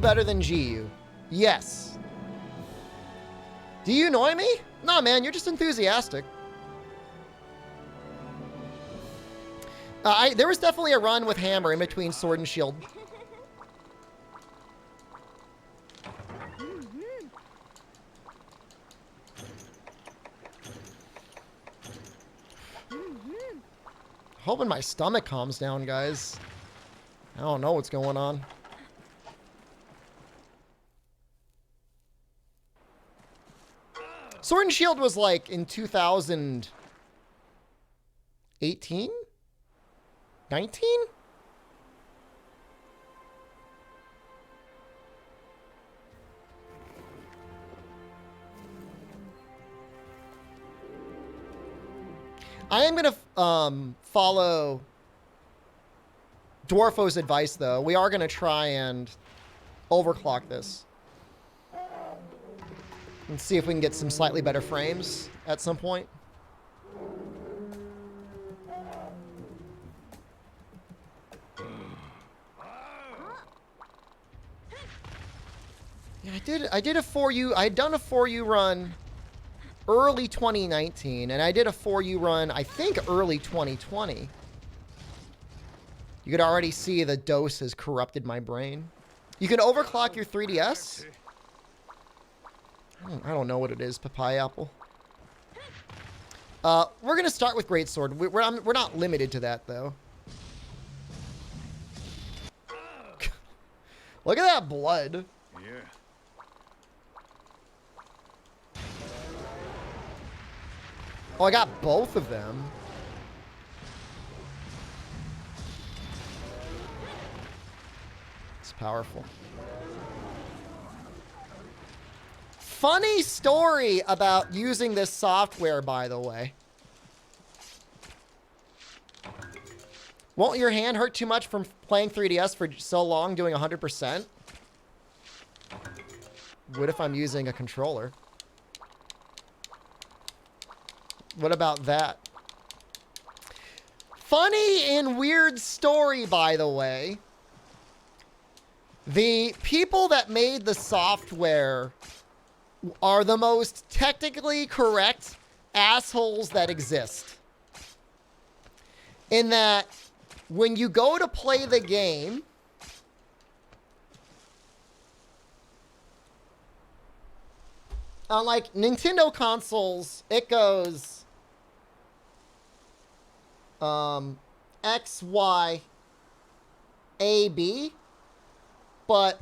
better than GU? Yes. Do you annoy me? Nah, man, you're just enthusiastic. There was definitely a run with Hammer in between Sword and Shield. Hoping my stomach calms down, guys. I don't know what's going on. Sword and Shield was like in 2018? 19? I am going to follow Dwarfo's advice, though. We are going to try and overclock this. And see if we can get some slightly better frames at some point. Yeah, I did a 4U. I had done a 4U run early 2019, and I did a 4U run, I think, early 2020. You could already see the dose has corrupted my brain. You can overclock your 3DS. I don't know what it is, Papaya Apple. We're going to start with Greatsword. We're not limited to that, though. Look at that blood. Yeah. Oh, I got both of them. It's powerful. Funny story about using this software, by the way. Won't your hand hurt too much from playing 3DS for so long doing 100%? What if I'm using a controller? What about that? Funny and weird story, by the way. The people that made the software are the most technically correct assholes that exist. In that, when you go to play the game, on like Nintendo consoles, it goes X, Y, A, B, but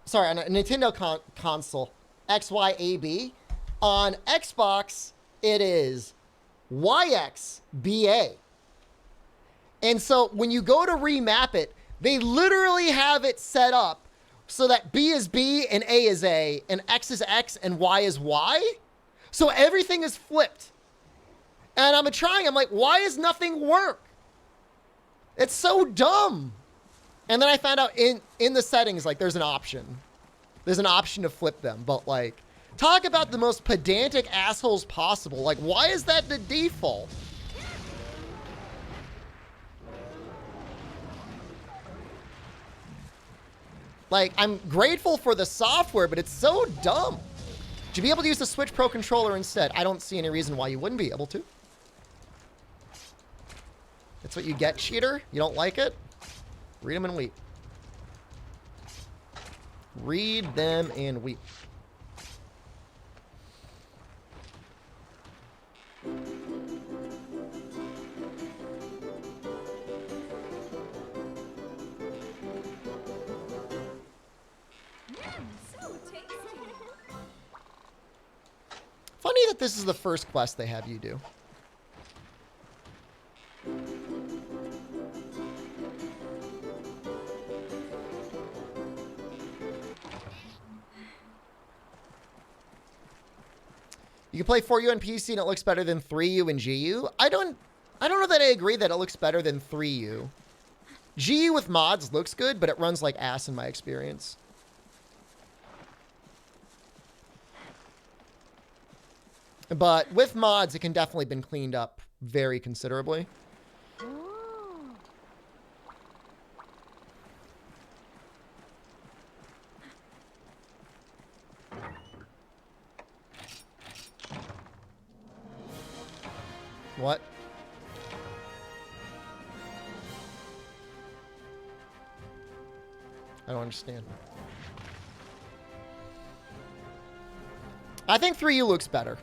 sorry, on a Nintendo console, X, Y, A, B. On Xbox, it is YX, BA. And so when you go to remap it, they literally have it set up so that B is B and A is A and X is X and Y is Y. So everything is flipped. And I'm trying, I'm like, why does nothing work? It's so dumb. And then I found out in the settings, like, there's an option. There's an option to flip them. But, like, talk about the most pedantic assholes possible. Like, why is that the default? Like, I'm grateful for the software, but it's so dumb. To be able to use the Switch Pro controller instead, I don't see any reason why you wouldn't be able to. That's what you get, cheater? You don't like it? Read them and weep. Read them and weep. Funny that this is the first quest they have you do. You can play 4U on PC and it looks better than 3U and GU. I don't know that I agree that it looks better than 3U. GU with mods looks good, but it runs like ass in my experience. But with mods, it can definitely been cleaned up very considerably. What? I don't understand. I think 3U looks better.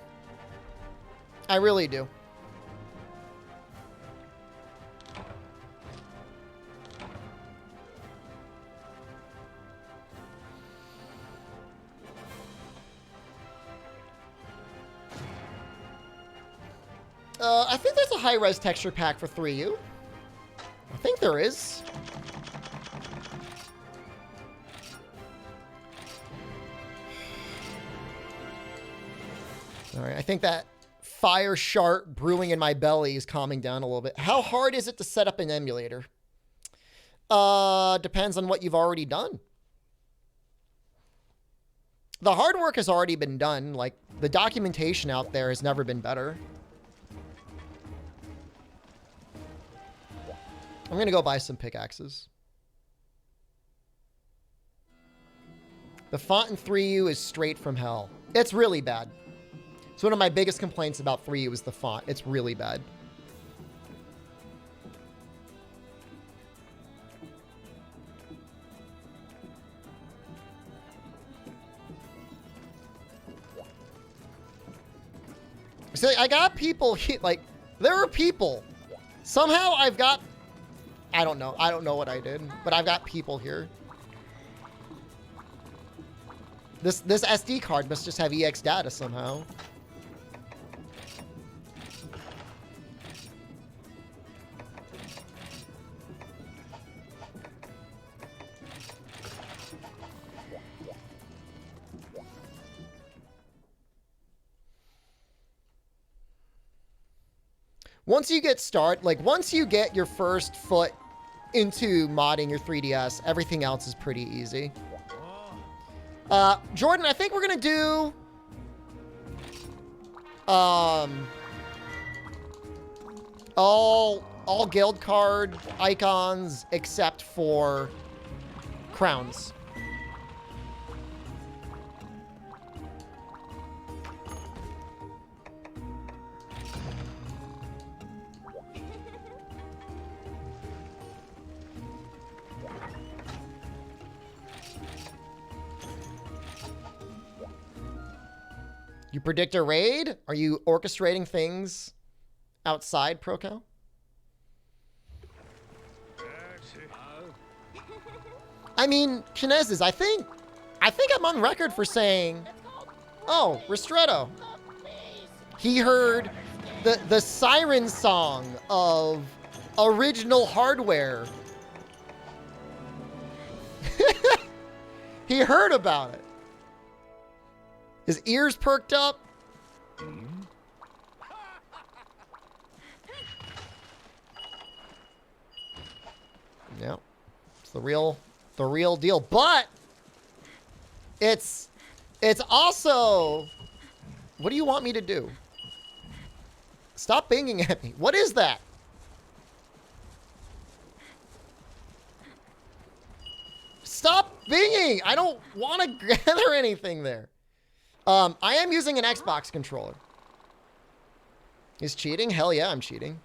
I really do. I think there's a high-res texture pack for 3U. I think there is. All right, I think that fire shark brewing in my belly is calming down a little bit. How hard is it to set up an emulator? Depends on what you've already done. The hard work has already been done. Like, the documentation out there has never been better. I'm going to go buy some pickaxes. The font in 3U is straight from hell. It's really bad. It's one of my biggest complaints about 3U is the font. It's really bad. So I got people, like, there are people. Somehow I've got, I don't know what I did, but I've got people here. This SD card must just have EX data somehow. Once you get once you get your first foot into modding your 3DS, everything else is pretty easy. Jordan, I think we're gonna do all guild card icons except for crowns. You predict a raid? Are you orchestrating things outside Procal? I mean, Chinezes, I think I'm on record for saying, oh, Ristretto. He heard the siren song of original hardware. He heard about it. His ears perked up. Yeah, it's the real deal. But it's also, what do you want me to do? Stop binging at me. What is that? Stop binging. I don't want to gather anything there. I am using an Xbox controller. Is cheating? Hell yeah, I'm cheating.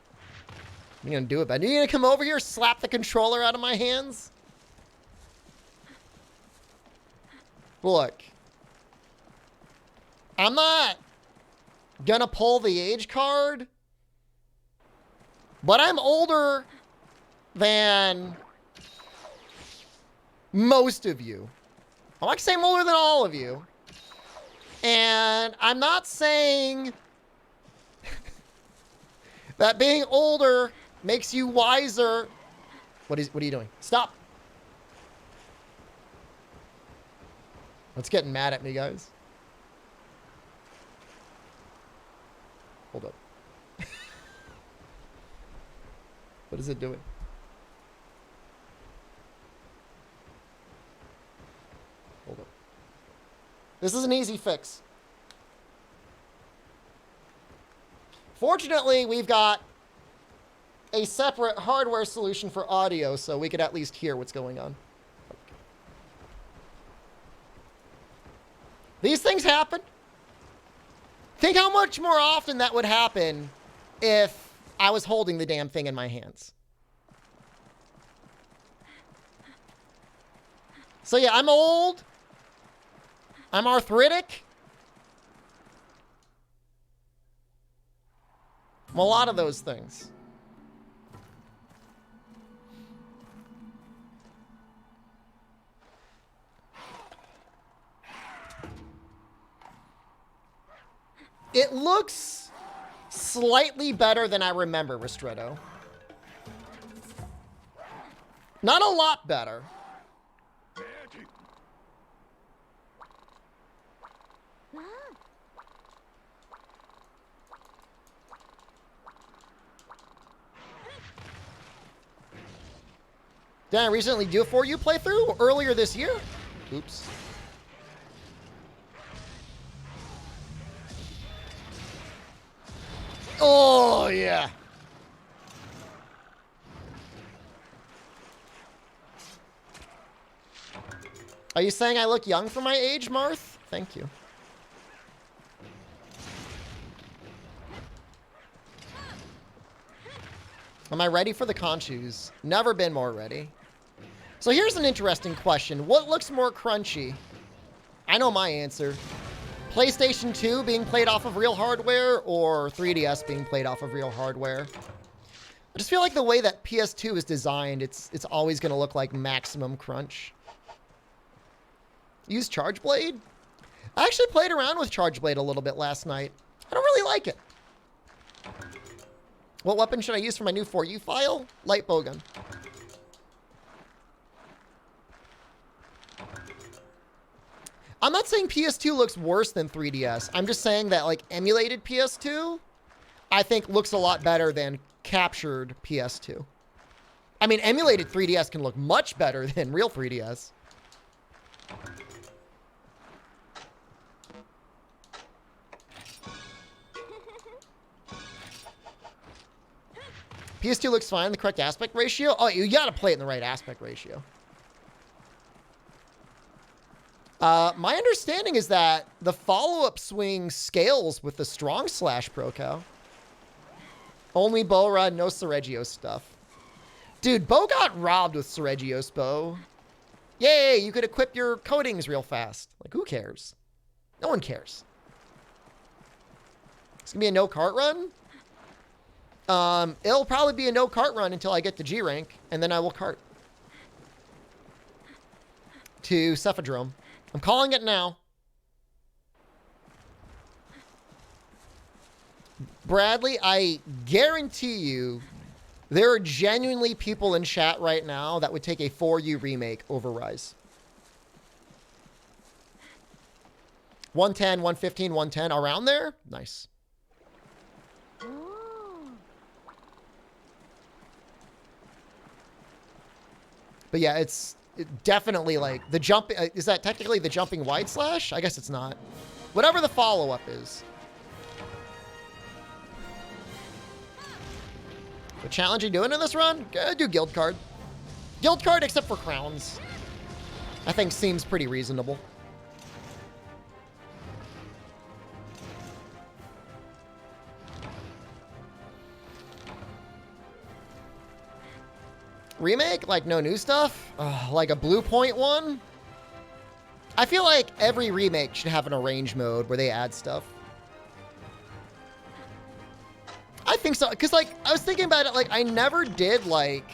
I'm gonna do it, but are you gonna come over here, slap the controller out of my hands? Look. I'm not gonna pull the age card, but I'm older than most of you. I like to say I'm older than all of you. And I'm not saying that being older makes you wiser. What are you doing? Stop. What's getting mad at me, guys? Hold up. What is it doing? Hold up. This is an easy fix. Fortunately, we've got a separate hardware solution for audio, so we could at least hear what's going on. These things happen. Think how much more often that would happen if I was holding the damn thing in my hands. So yeah, I'm old. I'm arthritic. I'm a lot of those things. It looks slightly better than I remember, Ristretto. Not a lot better. Did I recently do a 4U playthrough earlier this year? Oops. Oh, yeah. Are you saying I look young for my age, Marth? Thank you. Am I ready for the conchus? Never been more ready. So here's an interesting question. What looks more crunchy? I know my answer. PlayStation 2 being played off of real hardware or 3DS being played off of real hardware? I just feel like the way that PS2 is designed, it's always going to look like maximum crunch. Use Charge Blade? I actually played around with Charge Blade a little bit last night. I don't really like it. What weapon should I use for my new 4U file? Light bowgun. I'm not saying PS2 looks worse than 3DS. I'm just saying that, like, emulated PS2, I think looks a lot better than captured PS2. I mean, emulated 3DS can look much better than real 3DS. PS2 looks fine in the correct aspect ratio. Oh, you gotta play it in the right aspect ratio. My understanding is that the follow-up swing scales with the strong slash pro-cow. Only bow run, no Seregios stuff. Dude, Bo got robbed with Seregios bow. Yay, you could equip your coatings real fast. Like, who cares? No one cares. It's gonna be a no cart run. It'll probably be a no cart run until I get to G rank, and then I will cart to Cephadrome. I'm calling it now. Bradley, I guarantee you there are genuinely people in chat right now that would take a 4U remake over Rise. 110, 115, 110, around there? Nice. But yeah, it's definitely like the jump. Is that technically the jumping wide slash? I guess it's not. Whatever the follow-up is. What challenge are you doing in this run? Do guild card. Guild card except for crowns. I think seems pretty reasonable. Remake? Like no new stuff? Like a Blue Point one? I feel like every remake should have an arrange mode where they add stuff. I think so, because like I was thinking about it, like I never did like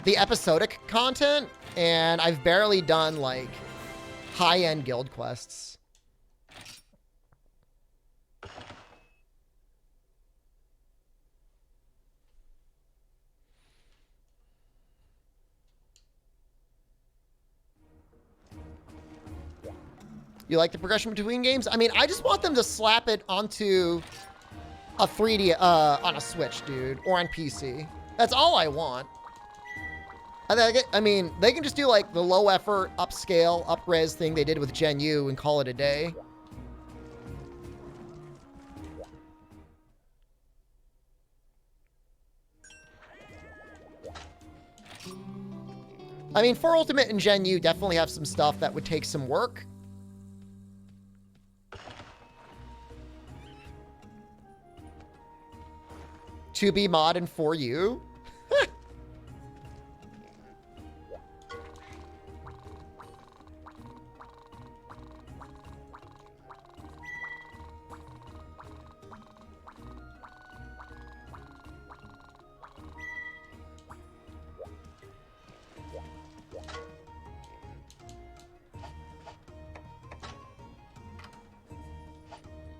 the episodic content, and I've barely done like high-end guild quests. You like the progression between games? I mean, I just want them to slap it onto a 3D, on a Switch, dude, or on PC. That's all I want. I mean, they can just do like the low effort, upscale, up-res thing they did with Gen U and call it a day. I mean, for Ultimate and Gen U definitely have some stuff that would take some work. 2B mod and 4U.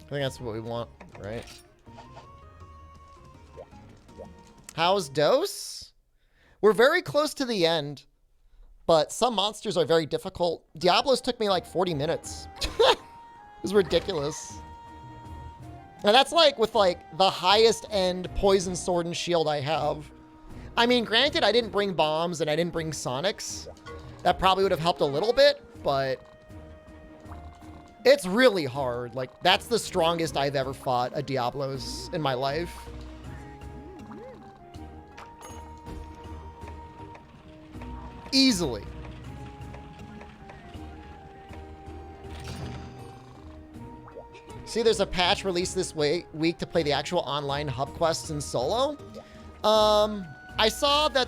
I think that's what we want, right? How's Dose? We're very close to the end, but some monsters are very difficult. Diablos took me like 40 minutes. It was ridiculous. And that's like with like the highest end poison sword and shield I have. I mean, granted, I didn't bring bombs and I didn't bring sonics. That probably would have helped a little bit, but it's really hard. Like, that's the strongest I've ever fought a Diablos in my life. Easily. See, there's a patch released this week to play the actual online hub quests in solo. I saw that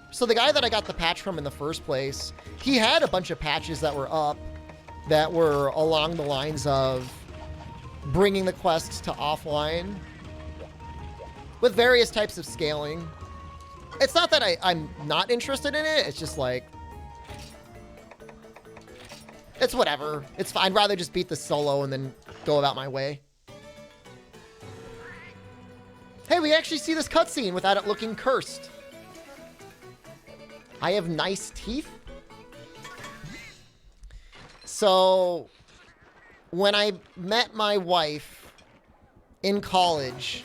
so the guy that I got the patch from in the first place, he had a bunch of patches that were up that were along the lines of bringing the quests to offline with various types of scaling. It's not that I'm not interested in it. It's just like, it's whatever. It's fine. I'd rather just beat the solo and then go about my way. Hey, we actually see this cutscene without it looking cursed. I have nice teeth. So, when I met my wife in college,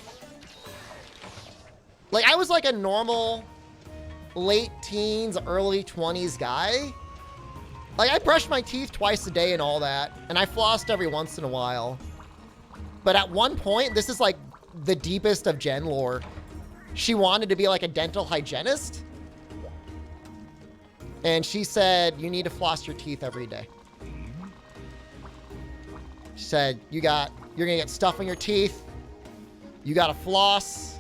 like, I was like a normal late teens, early 20s guy. Like, I brushed my teeth twice a day and all that, and I flossed every once in a while. But at one point, this is like the deepest of gen lore, she wanted to be like a dental hygienist. And she said, you need to floss your teeth every day. She said, you're gonna get stuff in your teeth. You gotta floss.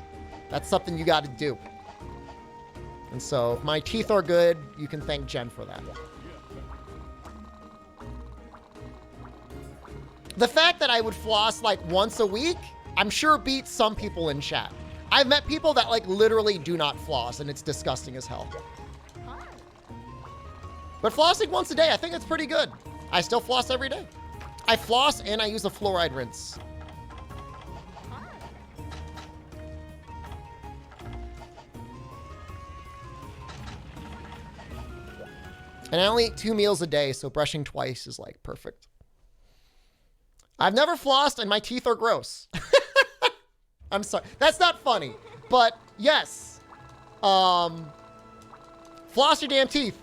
That's something you gotta do. And so if my teeth are good, you can thank Jen for that. The fact that I would floss like once a week, I'm sure beats some people in chat. I've met people that like literally do not floss and it's disgusting as hell. But flossing once a day, I think it's pretty good. I still floss every day. I floss and I use a fluoride rinse. And I only eat 2 meals a day, so brushing twice is like perfect. I've never flossed and my teeth are gross. I'm sorry. That's not funny. But yes. Floss your damn teeth.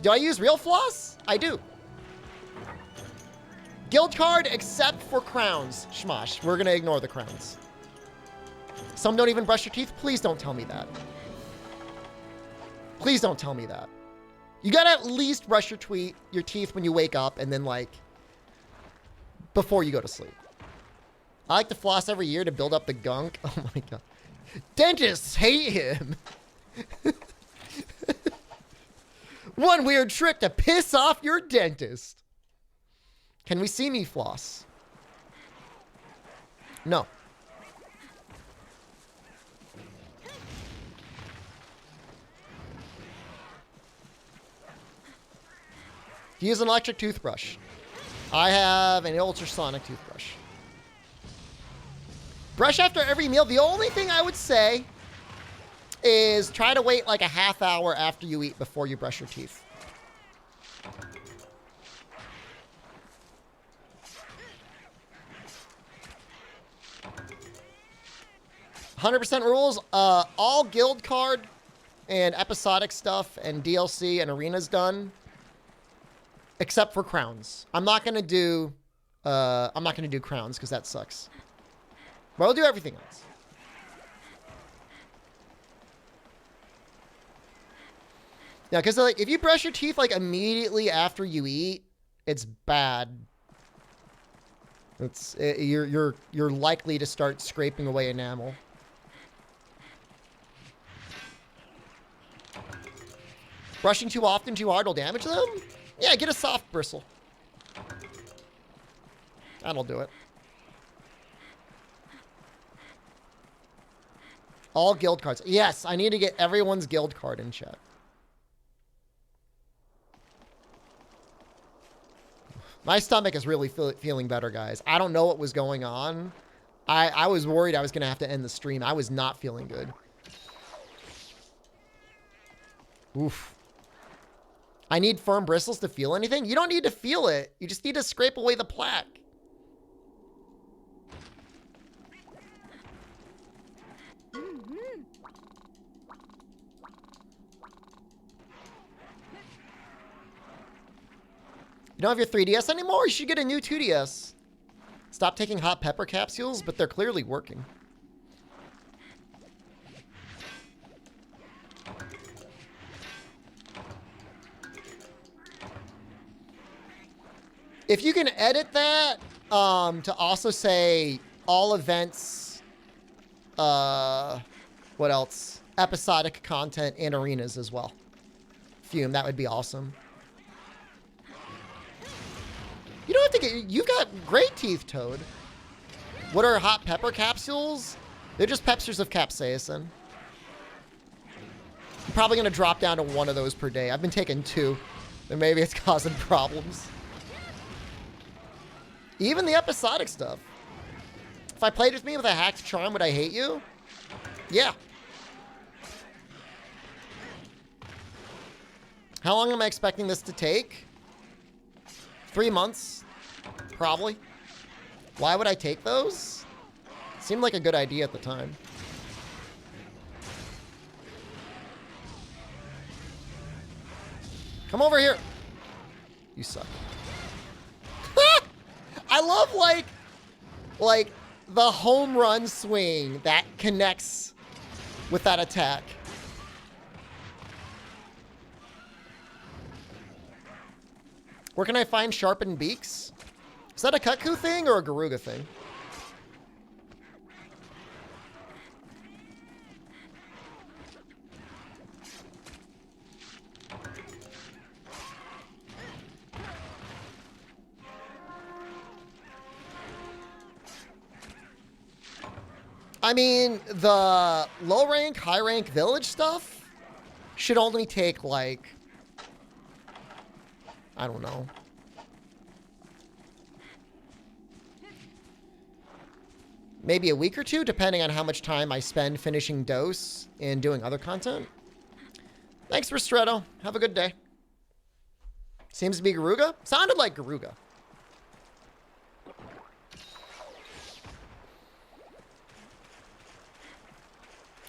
Do I use real floss? I do. Guild card except for crowns. Shmosh. We're going to ignore the crowns. Some don't even brush your teeth. Please don't tell me that. Please don't tell me that. You got to at least brush your teeth when you wake up and then like before you go to sleep. I like to floss every year to build up the gunk. Oh my God. Dentists hate him. One weird trick to piss off your dentist. Can we see me floss? No. Use an electric toothbrush. I have an ultrasonic toothbrush. Brush after every meal. The only thing I would say is try to wait like a half hour after you eat before you brush your teeth. 100% rules. All guild card and episodic stuff and DLC and arenas done, except for crowns. I'm not gonna do crowns because that sucks. But I'll do everything else. Yeah, because like if you brush your teeth like immediately after you eat, it's bad. You're likely to start scraping away enamel. Brushing too often, too hard will damage them? Yeah, get a soft bristle. That'll do it. All guild cards. Yes, I need to get everyone's guild card in chat. My stomach is really feeling better, guys. I don't know what was going on. I was worried I was going to have to end the stream. I was not feeling good. Oof. I need firm bristles to feel anything? You don't need to feel it. You just need to scrape away the plaque. You don't have your 3DS anymore? You should get a new 2DS. Stop taking hot pepper capsules, but they're clearly working. If you can edit that to also say all events, what else? Episodic content and arenas as well. Fume, that would be awesome. You don't have to get... You've got great teeth, Toad. What are hot pepper capsules? They're just pepsters of capsaicin. I'm probably going to drop down to 1 of those per day. I've been taking 2. And maybe it's causing problems. Even the episodic stuff. If I played with me with a hacked charm, would I hate you? Yeah. How long am I expecting this to take? 3 months, probably. Why would I take those? Seemed like a good idea at the time. Come over here. You suck. I love like the home run swing that connects with that attack. Where can I find sharpened beaks? Is that a Kutku thing or a Garuga thing? I mean, the low rank, high rank village stuff should only take like, I don't know. Maybe a week or 2, depending on how much time I spend finishing Dose and doing other content. Thanks, Ristretto. Have a good day. Seems to be Garuga. Sounded like Garuga.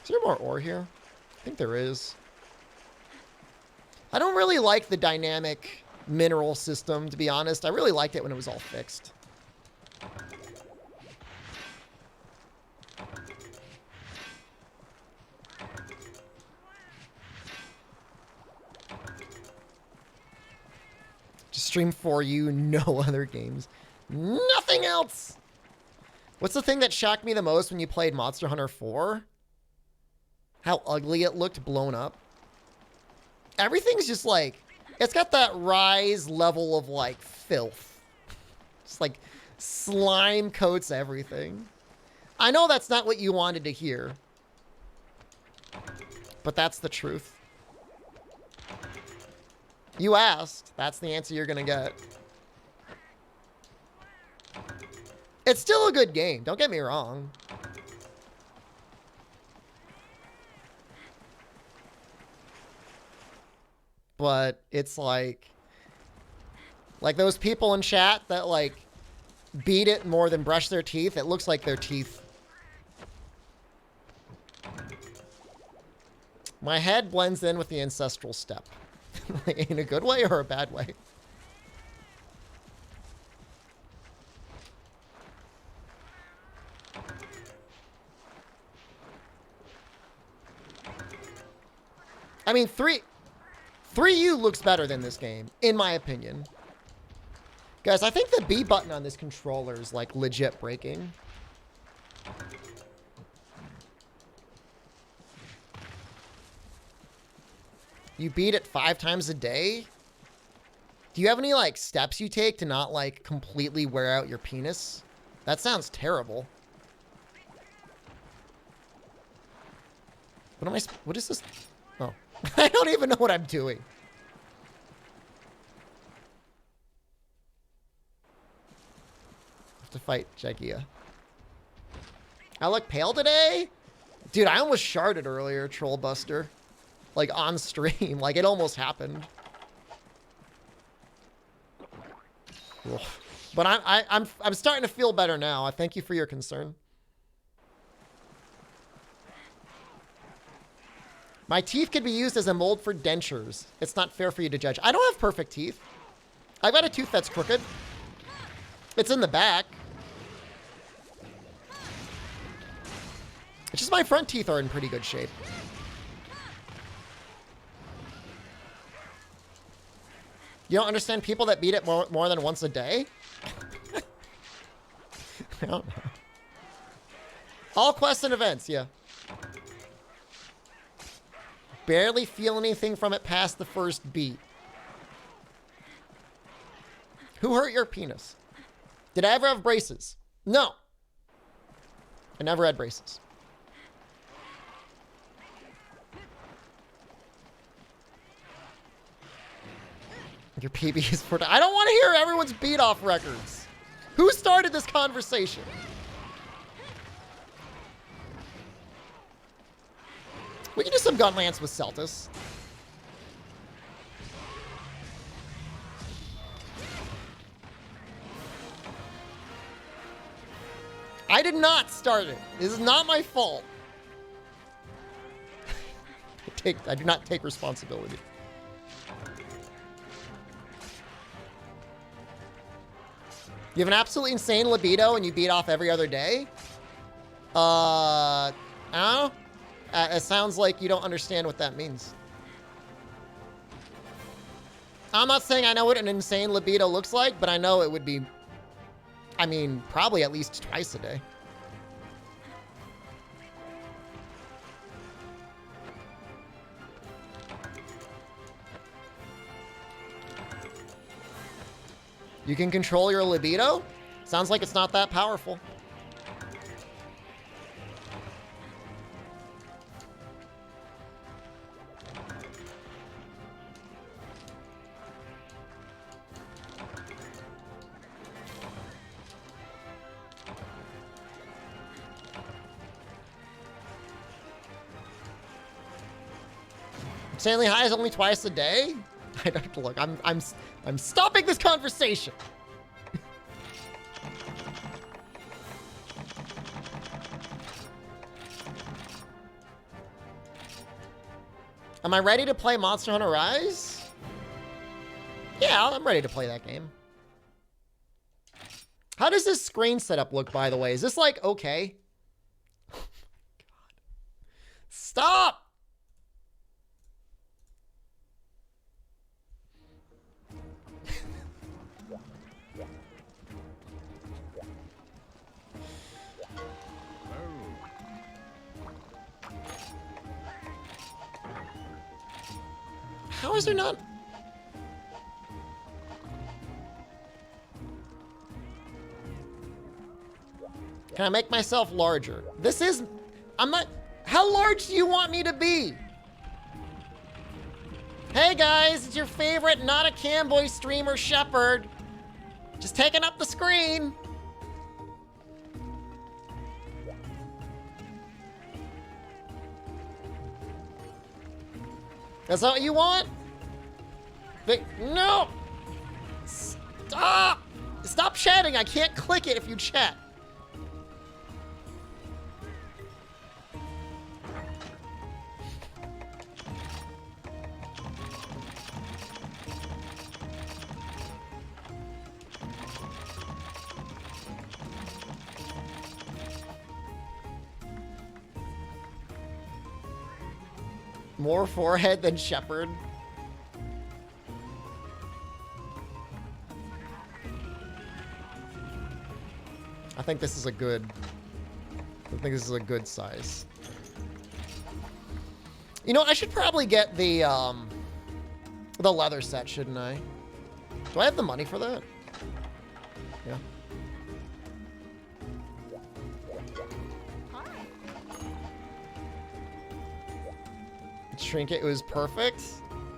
Is there more ore here? I think there is. I don't really like the dynamic mineral system, to be honest. I really liked it when it was all fixed. Just stream for you, no other games. Nothing else! What's the thing that shocked me the most when you played Monster Hunter 4? How ugly it looked blown up. Everything's just like, it's got that Rise level of like filth. Just like slime coats everything. I know that's not what you wanted to hear, but that's the truth. You asked, that's the answer you're gonna get. It's still a good game, don't get me wrong. But it's like those people in chat that like beat it more than brush their teeth. It looks like their teeth. My head blends in with the ancestral step. In a good way or a bad way? I mean, 3U looks better than this game, in my opinion. Guys, I think the B button on this controller is like legit breaking. You beat it 5 times a day? Do you have any, like, steps you take to not, like, completely wear out your penis? That sounds terrible. What is this? Oh. I don't even know what I'm doing. I have to fight Jagia. I look pale today? Dude, I almost sharded earlier, Troll Buster. Like, on stream. Like, it almost happened. Ugh. But I'm starting to feel better now. I thank you for your concern. My teeth could be used as a mold for dentures. It's not fair for you to judge. I don't have perfect teeth. I've got a tooth that's crooked. It's in the back. It's just my front teeth are in pretty good shape. You don't understand people that beat it more than once a day? I don't know. All quests and events, yeah. Barely feel anything from it past the first beat. Who hurt your penis? Did I ever have braces? No. I never had braces. Your PB is for... I don't want to hear everyone's beat-off records. Who started this conversation? We can do some gun lance with Celtis. I did not start it. This is not my fault. I do not take responsibility. You have an absolutely insane libido and you beat off every other day? I don't know. It sounds like you don't understand what that means. I'm not saying I know what an insane libido looks like, but I know it would be, I mean, probably at least twice a day. You can control your libido? Sounds like it's not that powerful. Insanely high is only twice a day? I don't look. I'm stopping this conversation. Am I ready to play Monster Hunter Rise? Yeah, I'm ready to play that game. How does this screen setup look, by the way? Is this like okay? Oh my God. Stop! How is there not? Can I make myself larger? This is, I'm not, how large do you want me to be? Hey guys, it's your favorite not a camboy streamer, Shepard. Just taking up the screen. That's not what you want? No! Stop! Stop chatting! I can't click it if you chat. More forehead than Shepard. I think this is a good size. You know, I should probably get the The leather set, shouldn't I? Do I have the money for that? Yeah. Shrink it. It was perfect.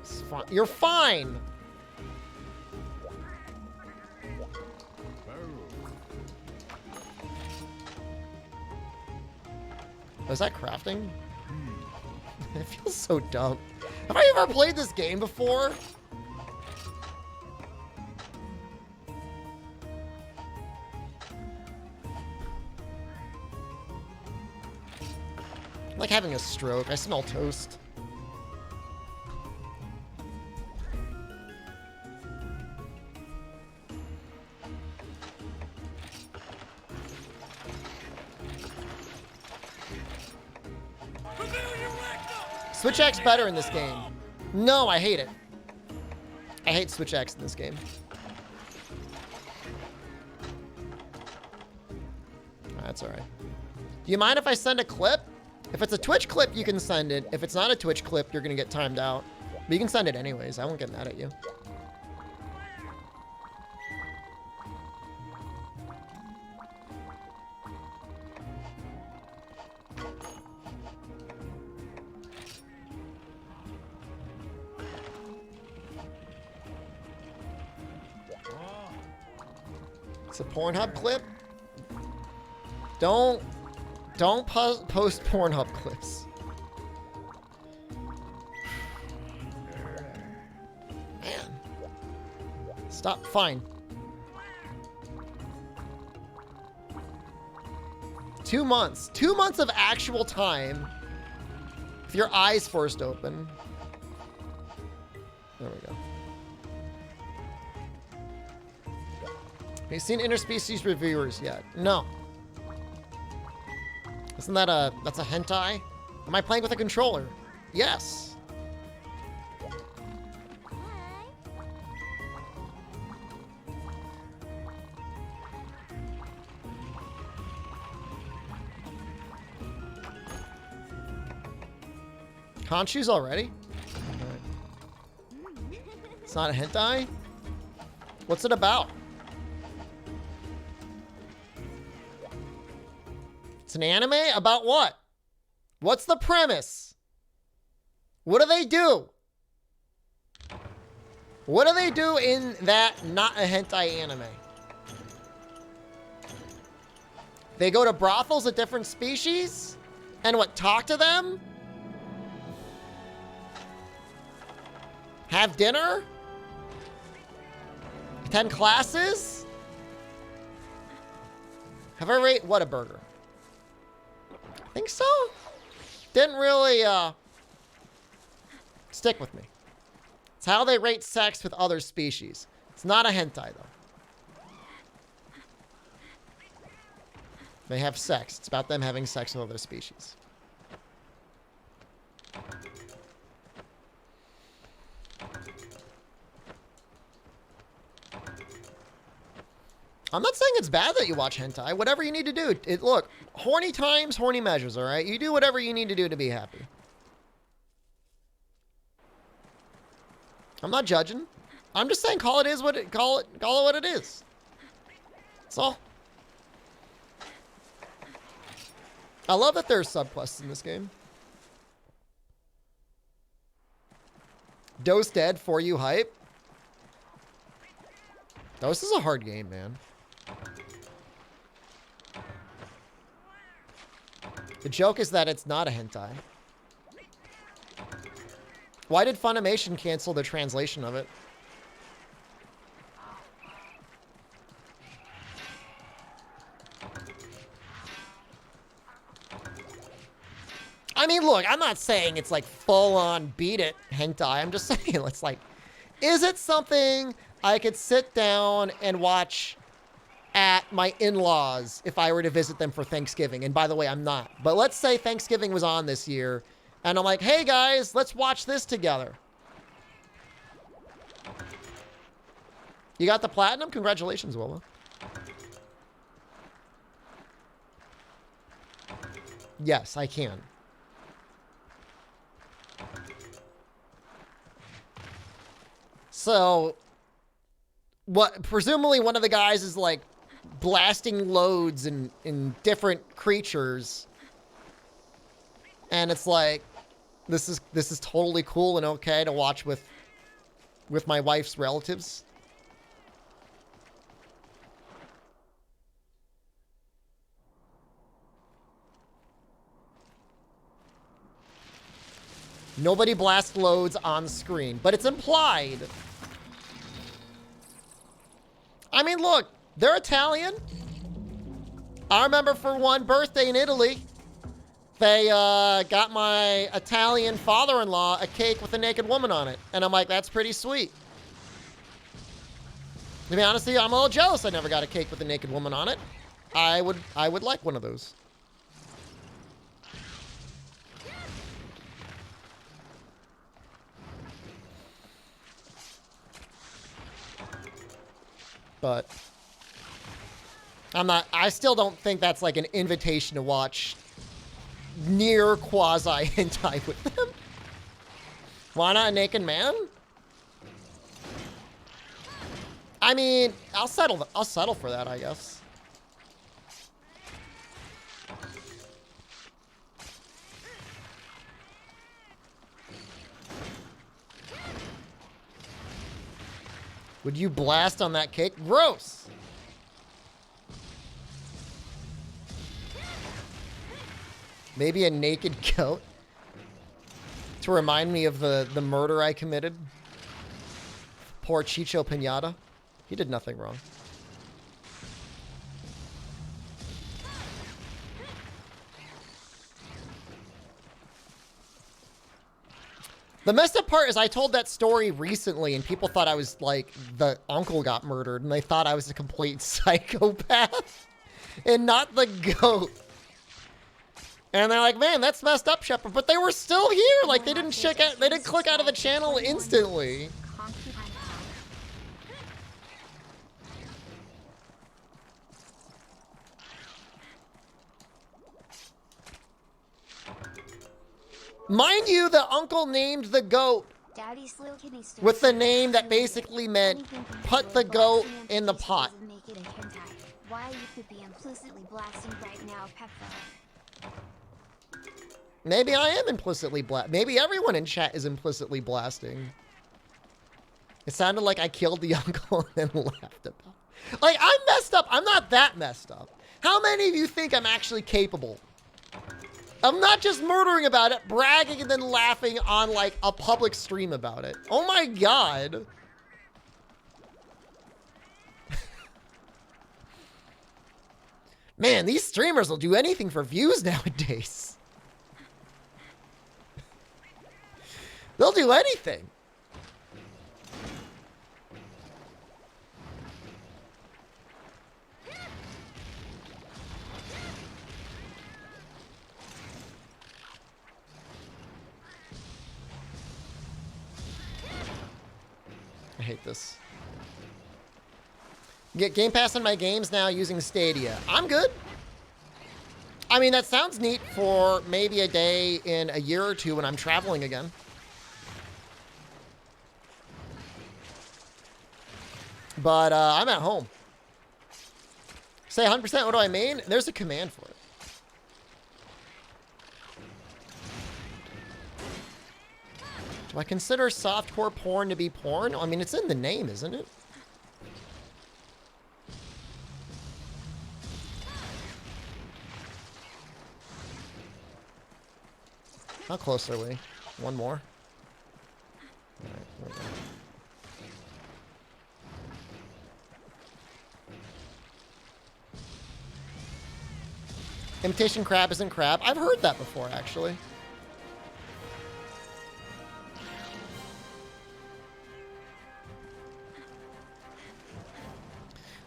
It's fine. You're fine. Was that crafting? It feels so dumb. Have I ever played this game before? I'm like having a stroke. I smell toast. Switch X better in this game. No, I hate it. I hate Switch X in this game. That's all right. Do you mind if I send a clip? If it's a Twitch clip, you can send it. If it's not a Twitch clip, you're going to get timed out. But you can send it anyways. I won't get mad at you. It's a Pornhub clip. Don't post Pornhub clips. Man. Stop. Fine. 2 months. 2 months of actual time. If your eyes first open. There we go. Have you seen interspecies reviewers yet? No. Isn't that that's a hentai? Am I playing with a controller? Yes. Conchu's already? Okay. It's not a hentai? What's it about? It's an anime? About what? What's the premise? What do they do? What do they do in that not a hentai anime? They go to brothels of different species? And what, talk to them? Have dinner? Attend classes? Have I ever ate Whataburger? I think so. Didn't really stick with me. It's how they rate sex with other species. It's not a hentai though. They have sex. It's about them having sex with other species. I'm not saying it's bad that you watch hentai. Whatever you need to do. Look, horny times, horny measures, all right? You do whatever you need to do to be happy. I'm not judging. I'm just saying call it what it is. That's all. I love that there's subquests in this game. Dose dead for you hype. Dose is a hard game, man. The joke is that it's not a hentai. Why did Funimation cancel the translation of it? I mean, look, I'm not saying it's like full-on beat it hentai. I'm just saying it's like, is it something I could sit down and watch at my in-laws if I were to visit them for Thanksgiving? And by the way, I'm not. But let's say Thanksgiving was on this year, and I'm like, hey guys, let's watch this together. You got the platinum? Congratulations, Willow. Yes, I can. So, presumably one of the guys is like blasting loads in different creatures. And it's like, this is totally cool and okay to watch with my wife's relatives. Nobody blasts loads on screen, but it's implied. I mean, look, they're Italian. I remember for one birthday in Italy, they got my Italian father-in-law a cake with a naked woman on it. And I'm like, that's pretty sweet. To be honest with you, I'm a little jealous I never got a cake with a naked woman on it. I would like one of those. But I still don't think that's like an invitation to watch near quasi hentai with them. Why not a naked man? I mean, I'll settle for that, I guess. Would you blast on that cake? Gross. Maybe a naked goat to remind me of the murder I committed. Poor Chicho Pinata. He did nothing wrong. The messed up part is I told that story recently and people thought I was like, the uncle got murdered and they thought I was a complete psychopath and not the goat. And they're like, man, that's messed up, Shepard. But they were still here. Like, they didn't click out of the channel instantly. Mind you, the uncle named the goat with the name that basically meant put the goat in the pot. Why you could be implicitly blasting right now, Pepper. Maybe I am implicitly maybe everyone in chat is implicitly blasting. It sounded like I killed the uncle and then laughed about it. Like, I'm messed up. I'm not that messed up. How many of you think I'm actually capable? I'm not just murdering about it, bragging and then laughing on, like, a public stream about it. Oh my god. Man, these streamers will do anything for views nowadays. They'll do anything. I hate this. Get Game Pass on my games now using Stadia. I'm good. I mean, that sounds neat for maybe a day in a year or two when I'm traveling again. But I'm at home. Say 100%, what do I mean? There's a command for it. Do I consider softcore porn to be porn? I mean, it's in the name, isn't it? How close are we? One more? All right, we're done. Imitation crab isn't crab. I've heard that before, actually.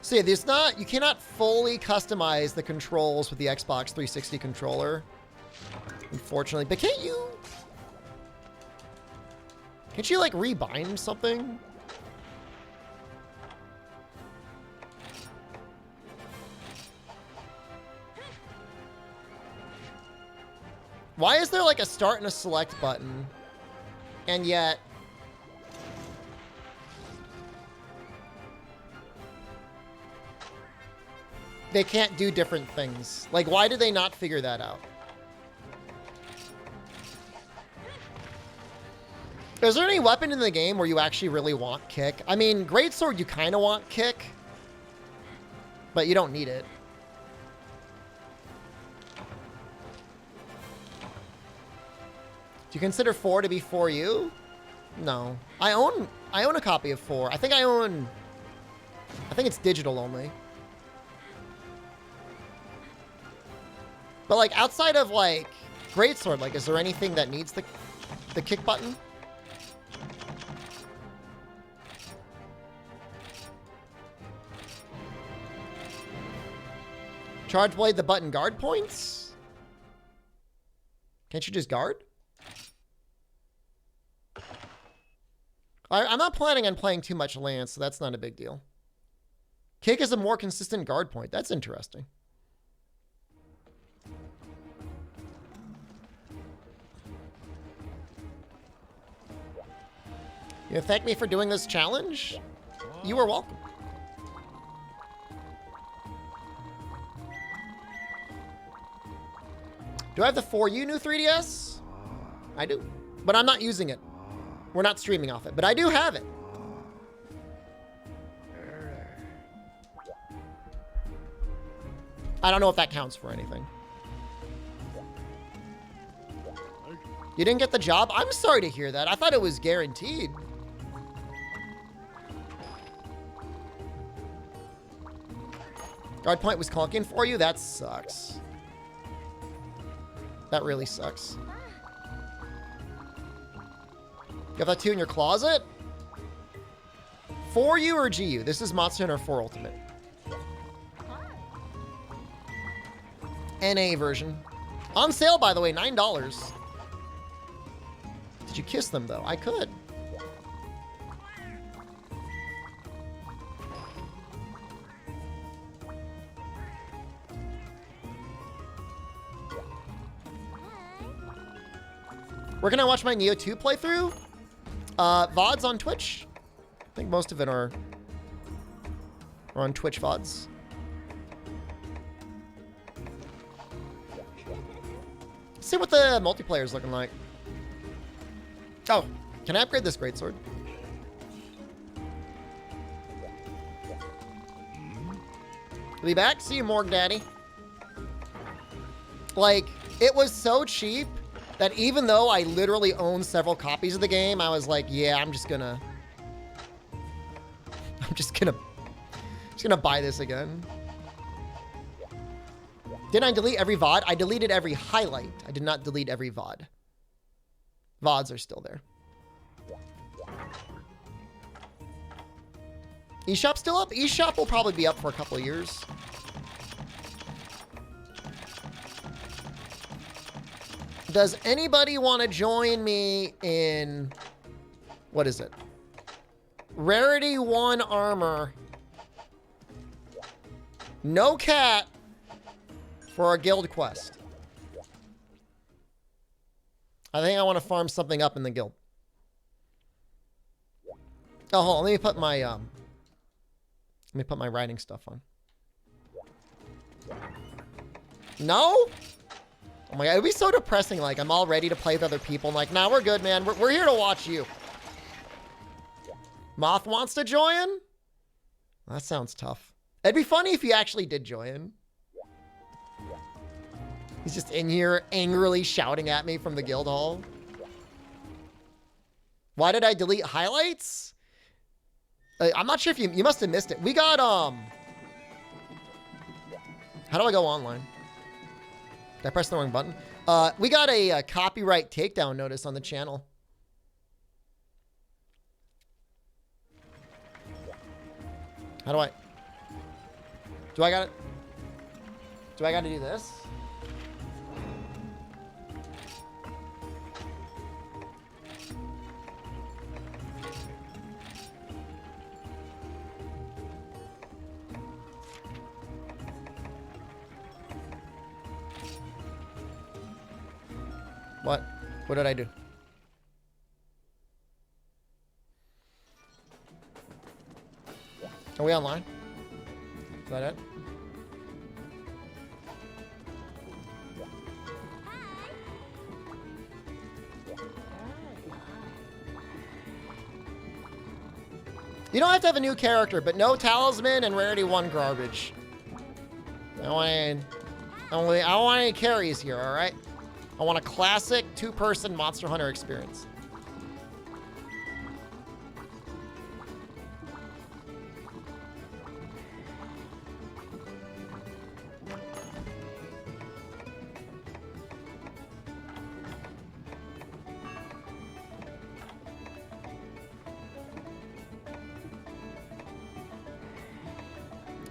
So yeah, there's not, you cannot fully customize the controls with the Xbox 360 controller, unfortunately. But can't you like rebind something? Why is there like a start and a select button, and yet they can't do different things. Like, why did they not figure that out? Is there any weapon in the game where you actually really want kick? I mean, greatsword, you kind of want kick, but you don't need it. Do you consider 4 to be 4U? No. I own a copy of 4. I think it's digital only. But like outside of like greatsword, like is there anything that needs the kick button? Charge blade the button guard points? Can't you just guard? I'm not planning on playing too much Lance, so that's not a big deal. Kick is a more consistent guard point. That's interesting. You thank me for doing this challenge? You are welcome. Do I have the 4U new 3DS? I do, but I'm not using it. We're not streaming off it, but I do have it. I don't know if that counts for anything. You didn't get the job? I'm sorry to hear that. I thought it was guaranteed. Guard point was clunking for you? That sucks. That really sucks. You have that 2 in your closet? 4U or GU? This is Monster Hunter 4 Ultimate. NA version. On sale, by the way, $9. Did you kiss them, though? I could. Where can I watch my Neo 2 playthrough? VODs on Twitch. I think most of it are on Twitch VODs. Let's see what the multiplayer is looking like. Oh, can I upgrade this greatsword? Be back. See you, Morg Daddy. Like, it was so cheap that even though I literally own several copies of the game, I was like, yeah, I'm just gonna buy this again. Didn't I delete every VOD? I deleted every highlight. I did not delete every VOD. VODs are still there. eShop still up? eShop will probably be up for a couple of years. Does anybody want to join me in, what is it? Rarity 1 armor. No cat for our guild quest. I think I want to farm something up in the guild. Oh, hold on. Let me put my writing stuff on. No? Oh my god, it'd be so depressing. Like, I'm all ready to play with other people. I'm like, nah, we're good, man. We're here to watch you. Moth wants to join? That sounds tough. It'd be funny if he actually did join. He's just in here angrily shouting at me from the guild hall. Why did I delete highlights? I'm not sure if you must have missed it. We got, how do I go online? Did I press the wrong button? We got a copyright takedown notice on the channel. How do I gotta do this? What? What did I do? Are we online? Is that it? You don't have to have a new character, but no talisman and rarity 1 garbage. I don't want any carries here, all right? I want a classic 2-person Monster Hunter experience.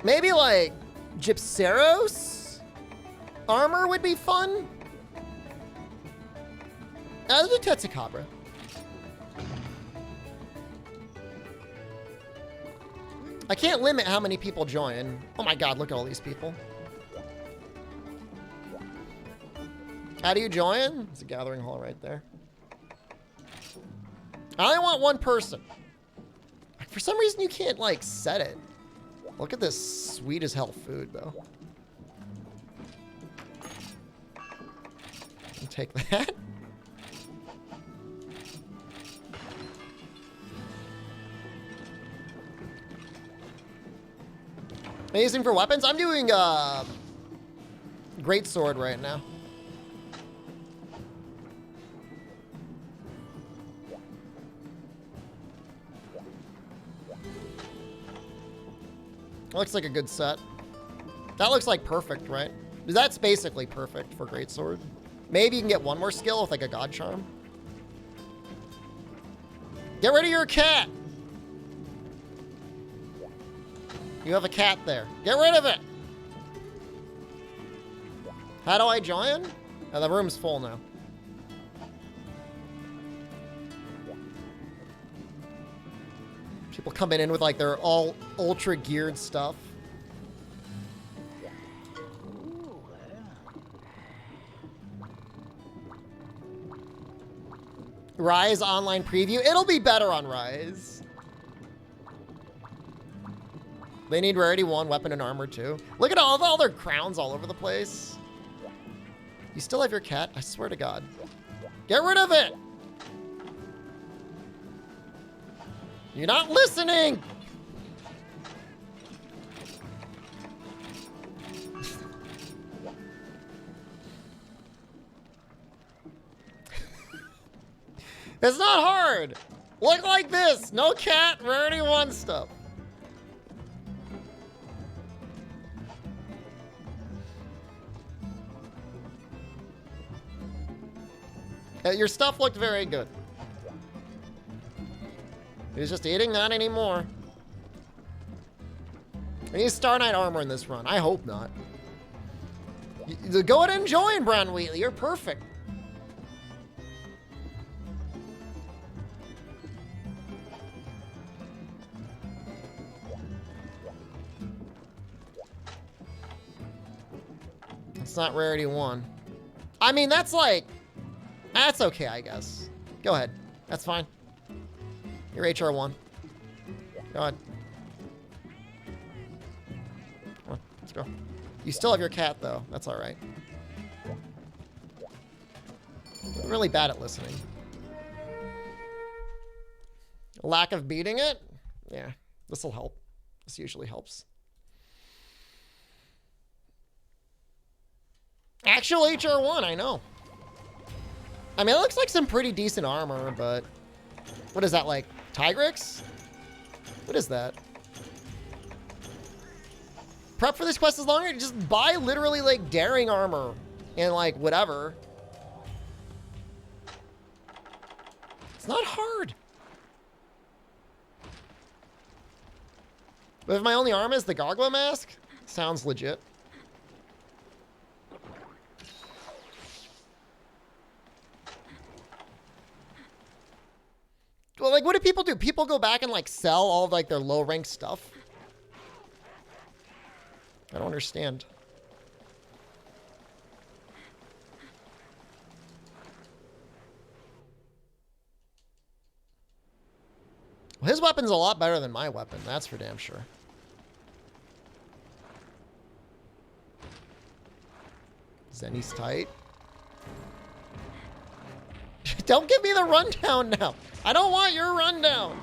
Maybe like Gypceros armor would be fun. I'll do Tetsukabra. I can't limit how many people join. Oh my god, look at all these people. How do you join? There's a gathering hall right there. I only want 1 person. For some reason, you can't, like, set it. Look at this sweet as hell food, though. I'll take that. Amazing for weapons? I'm doing great sword right now. Looks like a good set. That looks like perfect, right? That's basically perfect for greatsword. Maybe you can get 1 more skill with like a god charm. Get rid of your cat. You have a cat there. Get rid of it. How do I join? Oh, the room's full now. People coming in with like their all ultra geared stuff. Rise online preview. It'll be better on Rise. They need rarity 1, weapon and armor 2. Look at all their crowns all over the place. You still have your cat? I swear to God. Get rid of it! You're not listening! It's not hard! Look like this! No cat, rarity 1 stuff. Your stuff looked very good. He's just eating, not anymore. I need Star Knight armor in this run. I hope not. Go ahead and join, Brown Wheatley. You're perfect. It's not rarity 1. I mean, that's like... That's okay, I guess. Go ahead. That's fine. You're HR1. Go ahead. Come on, let's go. You still have your cat, though. That's all right. I'm really bad at listening. Lack of beating it? Yeah, this will help. This usually helps. Actual HR1, I know. I mean, it looks like some pretty decent armor, but... What is that, like? Tigrix? What is that? Prep for this quest is longer? Just buy literally, like, daring armor. And, like, whatever. It's not hard. But if my only armor is the gargoyle mask, sounds legit. Well, like, what do people do? People go back and, like, sell all of, like, their low-ranked stuff? I don't understand. Well, his weapon's a lot better than my weapon. That's for damn sure. Zenny's tight. Don't give me the rundown now. I don't want your rundown.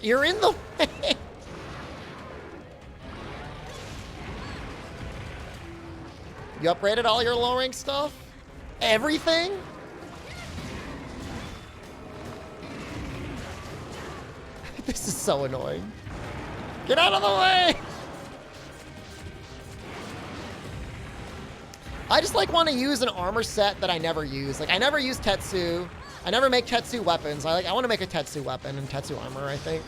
you're in the way. You upgraded all your low rank stuff? Everything? This is so annoying. Get out of the way! I just like want to use an armor set that I never use. Like I never use Tetsu. I never make Tetsu weapons. I want to make a Tetsu weapon and Tetsu armor, I think.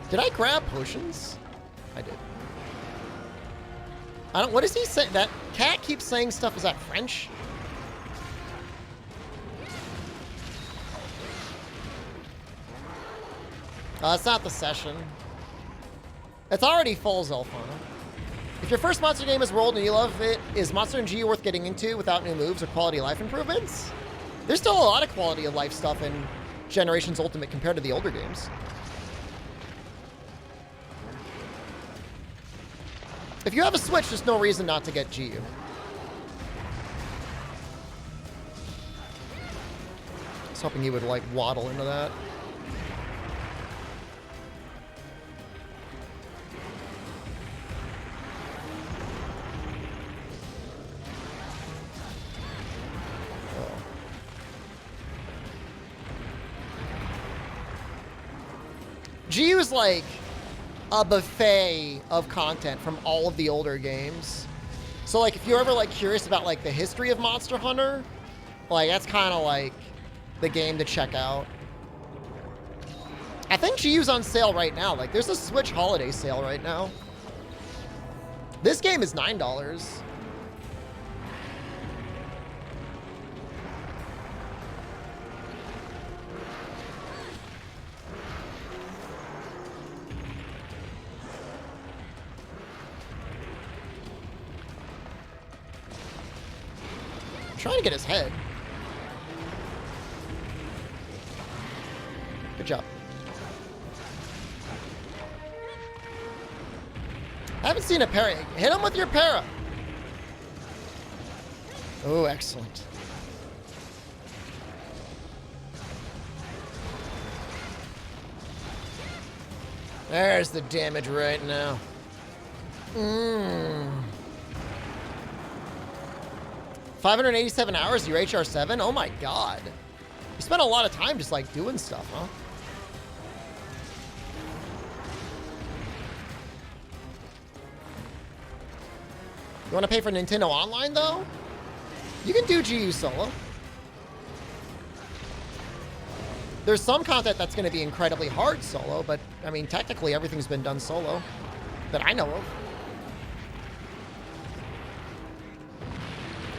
Did I grab potions? I did. I don't, what does he say? That cat keeps saying stuff. Is that French? It's not the session. It's already full, Zelfana. If your first monster game is rolled and you love it, is Monster & G worth getting into without new moves or quality of life improvements? There's still a lot of quality of life stuff in Generations Ultimate compared to the older games. If you have a Switch, there's no reason not to get GU. I was hoping you would, like, waddle into that. Oh. GU is, like, a buffet of content from all of the older games. So like if you're ever like curious about like the history of Monster Hunter, like that's kind of like the game to check out. I think GU's on sale right now. Like there's a Switch holiday sale right now. This game is $9. Trying to get his head. Good job. I haven't seen a parry. Hit him with your para. Oh, excellent. There's the damage right now. 587 hours, your HR7? Oh my god. You spent a lot of time just like doing stuff, huh? You want to pay for Nintendo Online though? You can do GU solo. There's some content that's going to be incredibly hard solo, but I mean, technically everything's been done solo that I know of.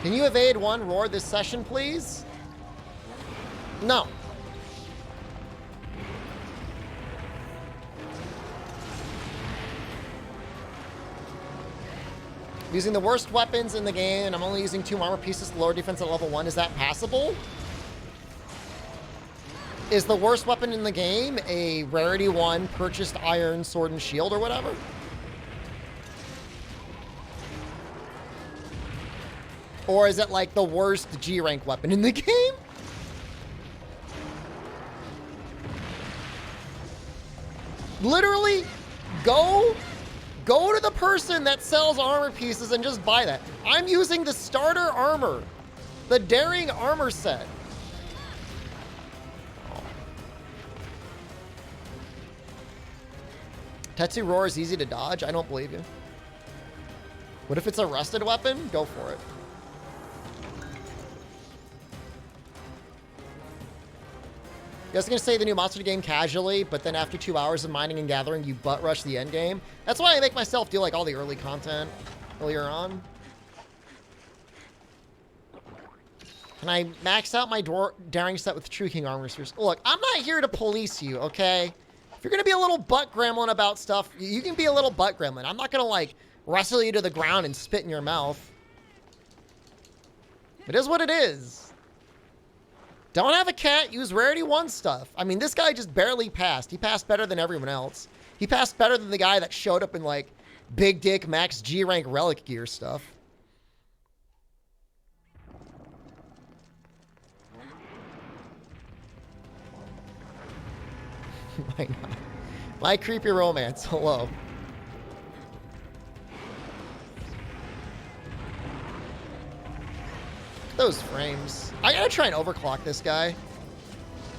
Can you evade one roar this session, please? No. Using the worst weapons in the game, and I'm only using 2 armor pieces to lower defense at level 1. Is that passable? Is the worst weapon in the game a rarity 1 purchased iron sword and shield or whatever? Or is it like the worst G rank weapon in the game? Literally, go to the person that sells armor pieces and just buy that. I'm using the starter armor, the daring armor set. Tetsu Roar is easy to dodge? I don't believe you. What if it's a rusted weapon? Go for it. You guys are gonna say the new Monster game casually, but then after 2 hours of mining and gathering, you butt rush the end game. That's why I make myself do like all the early content earlier on. Can I max out my daring set with True King armor spheres? Look, I'm not here to police you, okay? If you're gonna be a little butt gremlin about stuff, you can be a little butt gremlin. I'm not gonna like wrestle you to the ground and spit in your mouth. It is what it is. Don't have a cat, use rarity 1 stuff. I mean, this guy just barely passed. He passed better than everyone else. He passed better than the guy that showed up in, like, big dick max G rank relic gear stuff. My God. My creepy romance. Hello. Those frames. I gotta try and overclock this guy.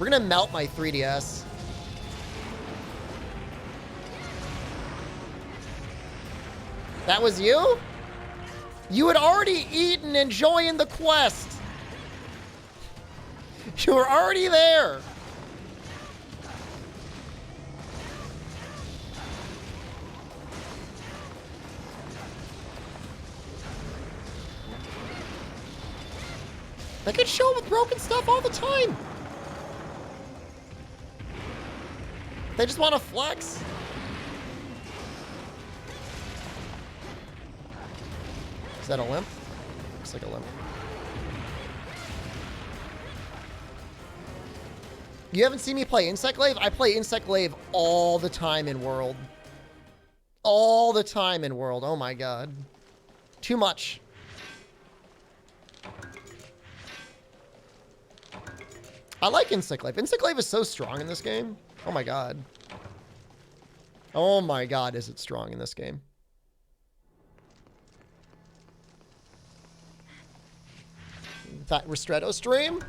We're gonna melt my 3DS. That was you? You had already eaten, enjoying the quest. You were already there. They could show up with broken stuff all the time. They just want to flex. Is that a limp? Looks like a limp. You haven't seen me play Insect Glaive? I play Insect Glaive all the time in World. All the time in World. Oh my God. Too much. I like Insect Glaive. Insect Glaive is so strong in this game. Oh my God. Oh my God, is it strong in this game. That Ristretto stream?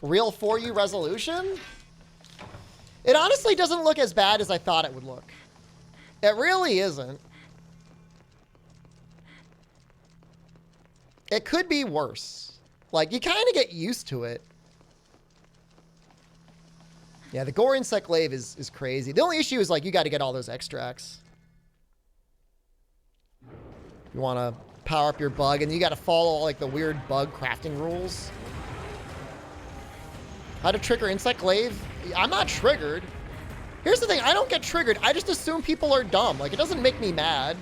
Real 4U resolution? It honestly doesn't look as bad as I thought it would look. It really isn't. It could be worse. Like, you kind of get used to it. Yeah, the Gore Insect Glaive is crazy. The only issue is, like, you got to get all those extracts. You want to power up your bug, and you got to follow, like, the weird bug crafting rules. How to trigger Insect Glaive? I'm not triggered. Here's the thing. I don't get triggered. I just assume people are dumb. Like, it doesn't make me mad.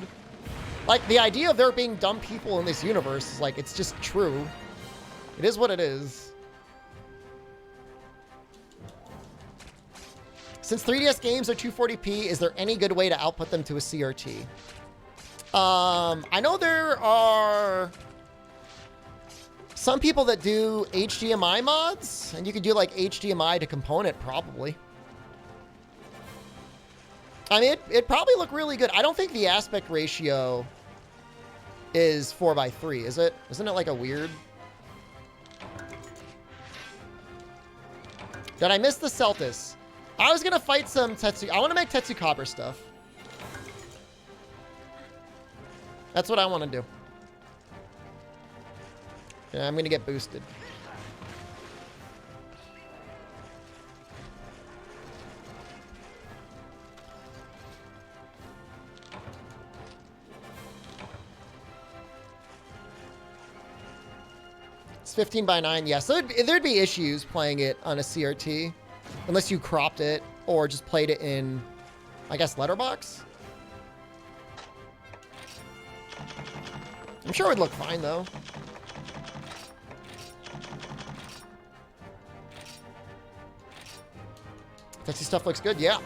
Like, the idea of there being dumb people in this universe is, like, it's just true. It is what it is. Since 3DS games are 240p, is there any good way to output them to a CRT? I know there are some people that do HDMI mods, and you could do like HDMI to component probably. I mean, it'd probably look really good. I don't think the aspect ratio is 4:3, is it? Isn't it like a weird... Did I miss the Celtis? I was going to fight some Tetsu. I want to make Tetsu Copper stuff. That's what I want to do. Yeah, I'm going to get boosted. It's 15:9. Yeah, so there'd be issues playing it on a CRT. Unless you cropped it or just played it in, I guess, letterbox. I'm sure it would look fine, though. Texty stuff looks good, yeah.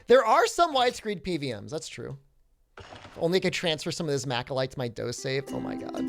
There are some widescreen PVMs, that's true. If only I could transfer some of this Macalite to my DOS save. Oh my God.